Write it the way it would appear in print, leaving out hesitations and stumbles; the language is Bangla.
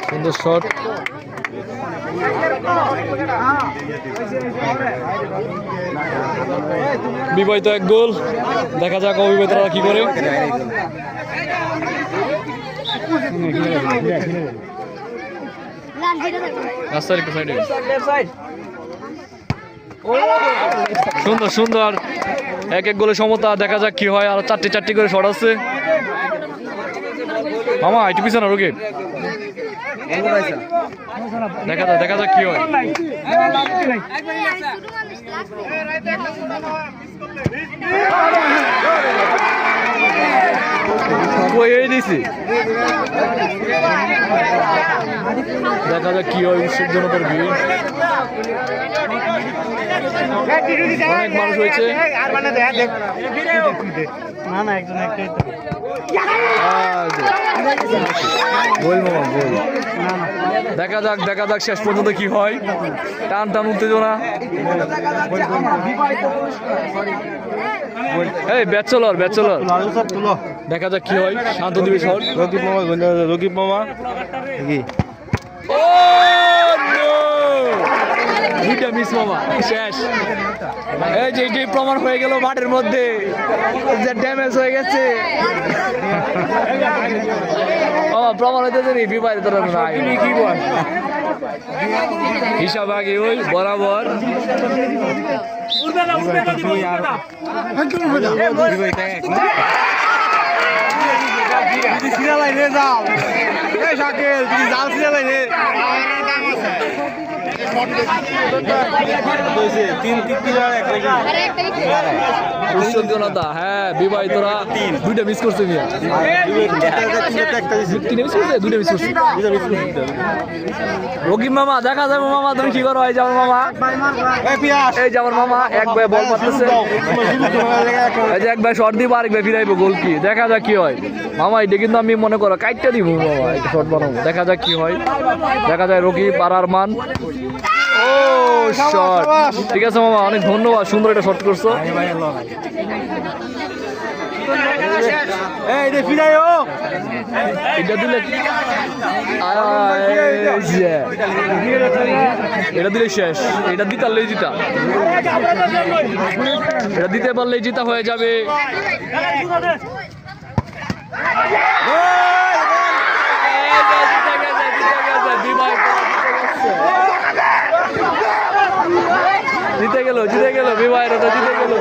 সুন্দর শট। বিবাহিত এক গোল, দেখা যাক অবিবাহিতরা কি করে। সুন্দর সুন্দর এক এক গোলে সমতা, দেখা যাক কি হয়। আর চারটি চারটি করে শট আছে। মামা একটু পিছনে রোগে, দেখা যাক কি হয়। দেখা যাক কি হয়। উৎসব জনতার ভিড়, অনেক মানুষ হয়েছে। দেখা যাক শেষ পর্যন্ত কি হয়। টান টান উত্তেজনা। এই ব্যাচেলর দেখা যাক কি হয়। শান্ত দিবে শট। রকিব মামা মিস মামা শেষ। এই যে প্রমাণ হয়ে গেল মাঠের মধ্যে যে ড্যামেজ হয়ে গেছে। প্রমাণ হইতেছে নি বিবাহিত কি বল হিসাব আগে ওই বরাবর। হ্যাঁ বিবাহিতরা দুইটা মিস করছে। রকিব মামা দেখা যাবে। মামা তুমি কি করো? এই যে আমার মামা, এই যে আমার মামা এক ভাই বল মারতেছে। এই যে এক ভাই শর্ট দিব, আরেক ভাই ফিরাইবো গোল। কি দেখা যাক কি হয়। মামা এটা কিন্তু আমি মনে করো কাইটটা দিব। মামা একটা শর্ট বানাবো, দেখা যাক কি হয়। দেখা যায় রকিব আর আরমান। ও শট, ঠিক আছে মামা, অনেক ধন্যবাদ, সুন্দর একটা শট করছো। এটা দিলে শেষ। এটা দিতে পারলেই জিতা, এটা দিতে পারলেই জিতা হয়ে যাবে। জিতে গেল বিবাহের, জিতে গেল।